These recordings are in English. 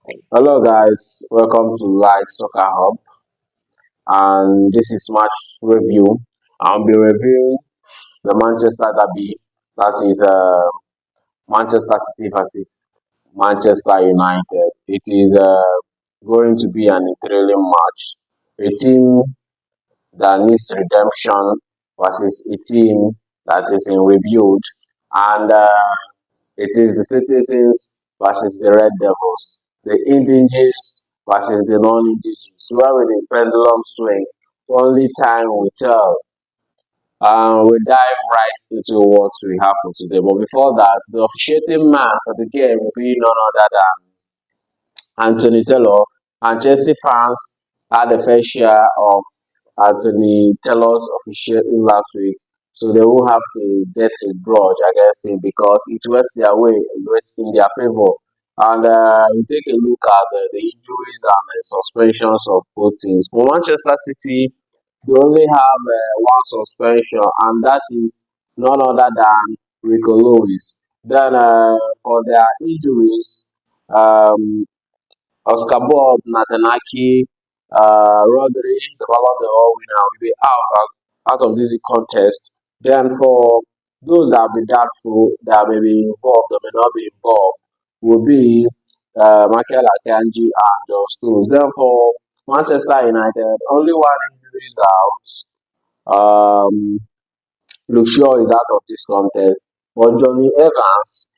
Hello guys, welcome to Light Soccer Hub, and this is match review. I'll be reviewing the Manchester derby, that is Manchester City versus Manchester United. It is going to be an thrilling match. A team that needs redemption versus a team that is in rebuild, and it is the citizens versus the Red Devils, the indigenous versus the non-indigenous. Where will the pendulum swing? Only time will tell. We dive right into what we have for today. But before that, the officiating man for the game will be none other than Anthony Taylor, and Chelsea fans had a fair share of Anthony Taylor's officiating last week, so they won't have to get a grudge against him because it went their way, it went in their favor. And we take a look at the injuries and the suspensions of both teams. For Manchester City, they only have one suspension, and that is none other than Rico Lewis. Then for their injuries, um, Oscar Bob, Natanaki, Rodri, the Ballon d'Or winner, will be out of this contest. Then for those that will be doubtful, that may be involved, that may not be involved, will be Michael Akanji and John Stones. Then for Manchester United, only one injury is out. Luke Shaw is out of this contest, but Johnny Evans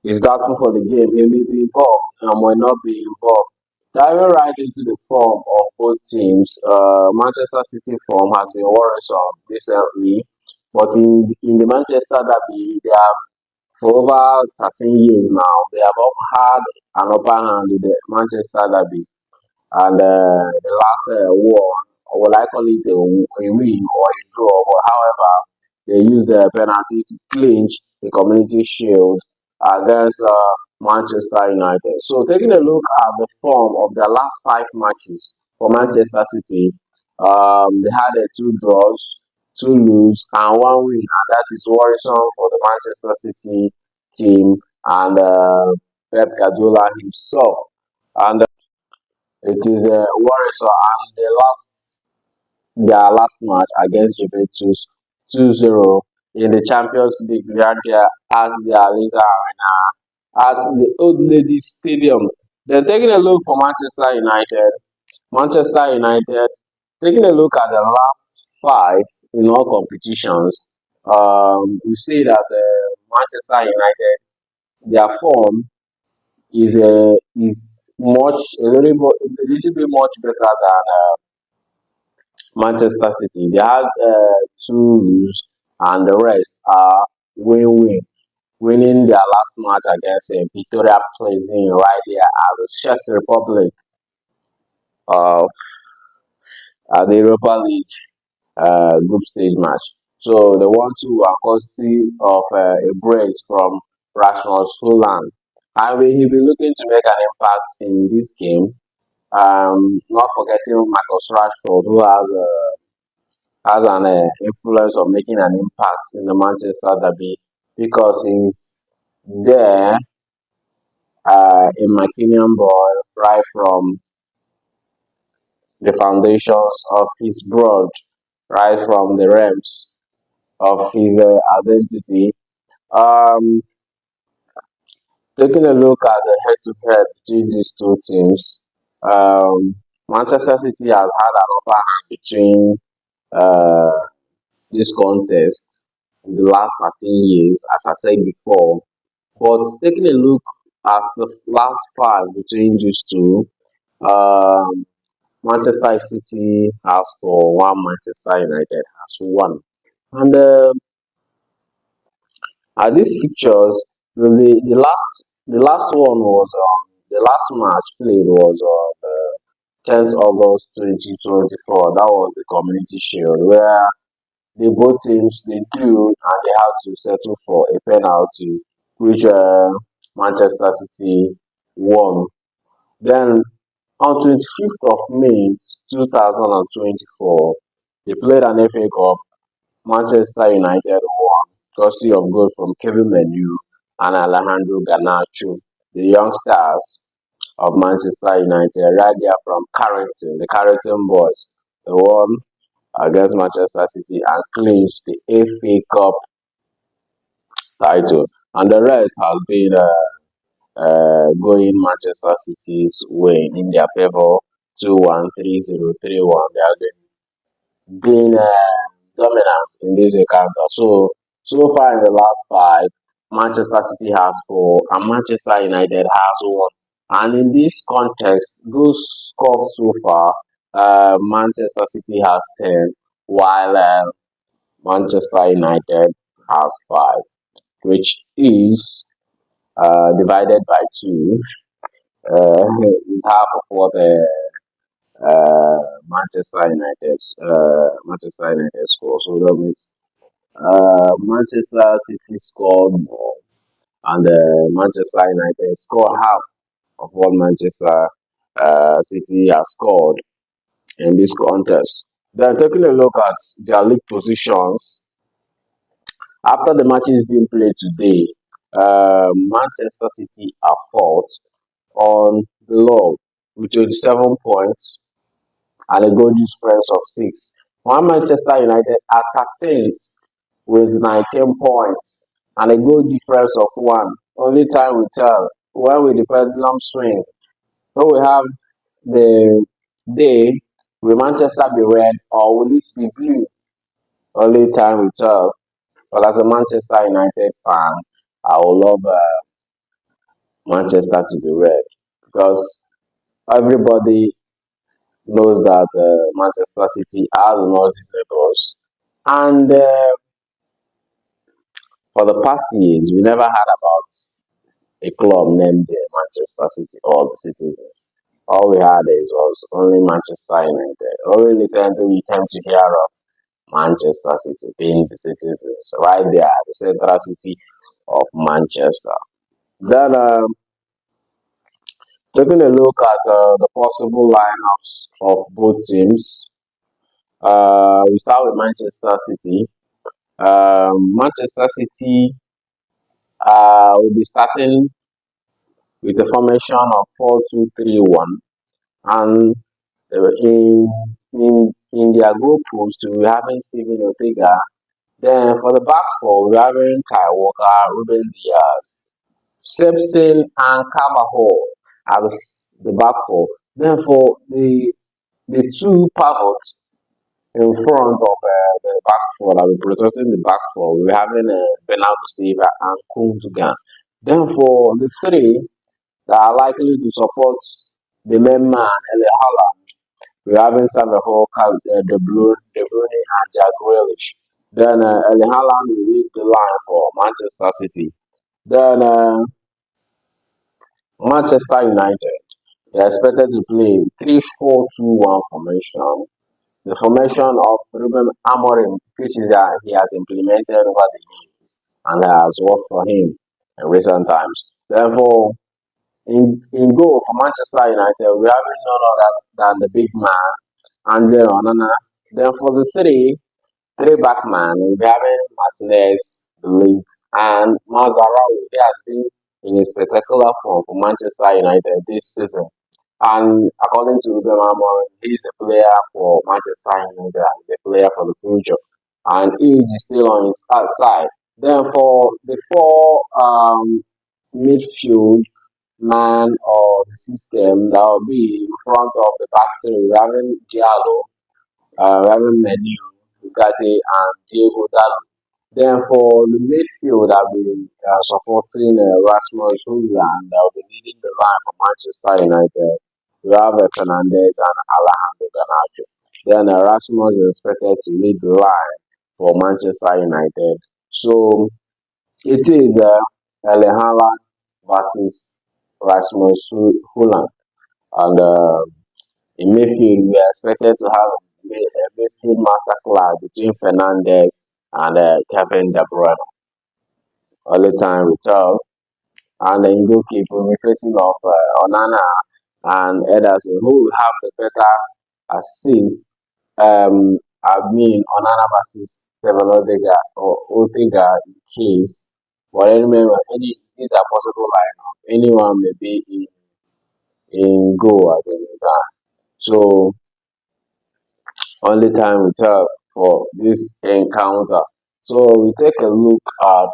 is doubtful for the game. He may be involved and might not be involved. Diving right into the form of both teams, Manchester City form has been worrisome recently, but in the Manchester derby, they have for over 13 years now, they have had an upper hand in the Manchester derby, and the last one, or will I call it a win or a draw, but however, they used the penalty to clinch the Community Shield against Manchester United. So, taking a look at the form of the last five matches for Manchester City, they had two draws, two lose, and one win, and that is worrisome for the Manchester City team and Pep Guardiola himself. And it is worrisome, and their last match against Juventus 2-0 in the Champions League Grandia at the Allianz Arena at the Old Ladies Stadium. Then taking a look for Manchester United, taking a look at the last five in all competitions, you see that Manchester United, their form is much a little bit much better than Manchester City. They had two lose, and the rest are win-win. Winning their last match against Victoria Plzen right there at the Czech Republic of the Europa League group stage match. So the one two are courtesy of a brace from Rasmus Holland. And he'll be looking to make an impact in this game. Not forgetting Marcus Rashford, who has an influence of making an impact in the Manchester derby because he's there in McKinnon Boy right from the foundations of his broad, right from the realms of his identity. Um, Taking a look at the head-to-head between these two teams, um, Manchester City has had an upper hand between uh, this contest in the last 13 years, as I said before. But taking a look at the last five between these two, um, Manchester City has for one, Manchester United has for one. And at these fixtures, the last one was the last match played was on 10th August 2024. That was the Community Shield where both teams they drew and they had to settle for a penalty, which Manchester City won. Then on 25th of May 2024, they played an FA Cup. Manchester United won, courtesy of goals from Kevin Menu and Alejandro Garnacho, the young stars. of Manchester United, right there from Carrington, the Carrington boys. They won against Manchester City and clinched the FA Cup title. And the rest has been going Manchester City's way in their favor 2-1, 3-0, 3-1. They have been dominant in this encounter. So far in the last five, Manchester City has four and Manchester United has one. And in this context, those scores so far, Manchester City has 10, while Manchester United has 5, which is divided by 2. Is half of what Manchester United score. So that means Manchester City scored more, and Manchester United scored half of what Manchester City has scored in this contest. Then taking a look at their league positions after the matches being played today, Manchester City are fourth on the log with 27 points and a goal difference of 6. While Manchester United are 13th with 19 points and a goal difference of 1. Only time will tell when will the pendulum swing. When we have the day, will Manchester be red or will it be blue? Only time will tell. But as a Manchester United fan, I would love Manchester to be red because everybody knows that Manchester City are the Northern neighbors. And for the past years, we never heard about a club named Manchester City or the Citizens. All we had was only Manchester United. Only recently we came to hear of Manchester City being the Citizens, right there, the central city of Manchester. Then, taking a look at the possible lineups of both teams, we start with Manchester City. Manchester City will be starting with a formation of 4-2-3-1, and in their goal post, we're having Steven Ortega. Then for the back four, we're having Kai Walker, Ruben Diaz, Simpson, and Carvajal as the back four. Then for the two pivots in front of the back four that will be protecting the back four, we're having Bernardo Silva and Kundugan. Then for the three that are likely to support the main man, Ele Haaland, we're having Samuel De Bruyne, and Jack Grealish. Then Ele Haaland will lead the line for Manchester City. Then Manchester United, they are expected to play 3-4-2-1 formation. The formation of Ruben Amorim, which is he has implemented over the years and has worked for him in recent times. Therefore, in goal for Manchester United, we have none other than the big man, Andre Onana. Then for the three back man, we have Martinez, Delete, and Mazzarawi. He has been in a spectacular form for Manchester United this season. And according to Ruben Amorim, he is a player for Manchester United and he's a player for the future. And age is still on his side. Then for the four midfield man or the system that will be in front of the back three, having Diallo, having Menu, Bugatti, and Diego Dallo. Then for the midfield, I've been supporting Rasmus Hojlund that will be leading the line for Manchester United. We have Fernandez and Alejandro Garnacho. Then Rasmus is expected to lead the line for Manchester United. So it is Haaland versus Rasmus Hojlund. And in midfield, we are expected to have a midfield masterclass between Fernandez and Kevin De Bruyne. All the time we tell. And then goalkeeper will be facing off Onana and Ederson, who will have the better assist. I mean, Onana versus Steven Odega or Ortega in case. But remember, these are possible lineup. Anyone may be in goal at any time. So only time will tell for this encounter. So we take a look at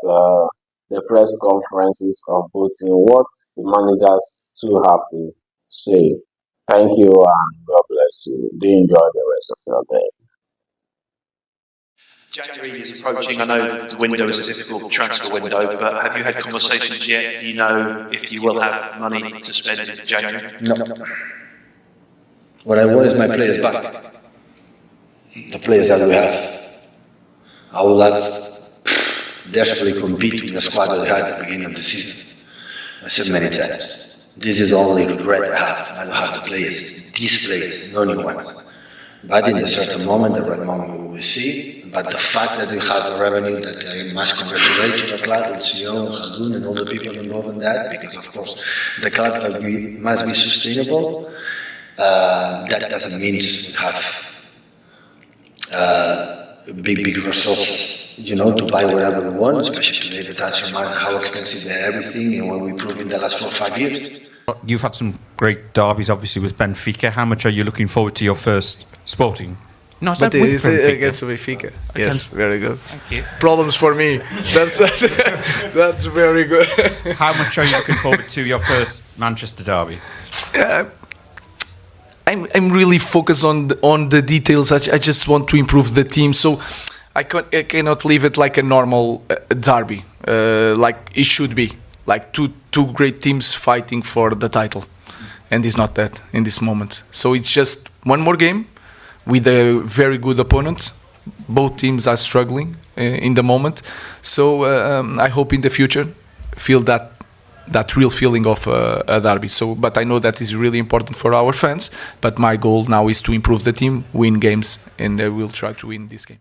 the press conferences of both teams, what the managers too have to say. Thank you and God bless you. Do enjoy the rest of your day. January is approaching. I know the window is a difficult transfer window, but have you had conversations yet? Do you know if you will have money to spend in January? No. What I want is my players back. The players that we have. I would like desperately compete with the squad that we had at the beginning of the season. I said many times, this is the only regret I have. I don't have the players, these players, no new ones. But in a certain moment, the right moment we will see. But the fact that we have the revenue that I must congratulate to the club, and CEO, Khaldun, and all the people involved in that, because of course the club must be sustainable. That doesn't mean we have big resources, to buy whatever we want, especially today the Dutch market, how expensive they're everything, and what we proved in the last 4 or 5 years. You've had some great derbies, obviously, with Benfica. How much are you looking forward to your first Sporting? No, but it's against Benfica. Yes, very good. Thank you. Problems for me. That's very good. How much are you looking forward to your first Manchester derby? I'm really focused on the details. I just want to improve the team, so I cannot leave it like a normal derby, like it should be, like two great teams fighting for the title, and it's not that in this moment. So it's just one more game with a very good opponent. Both teams are struggling in the moment, so I hope in the future feel that real feeling of a derby. So, but I know that is really important for our fans. But my goal now is to improve the team, win games, and we'll try to win this game.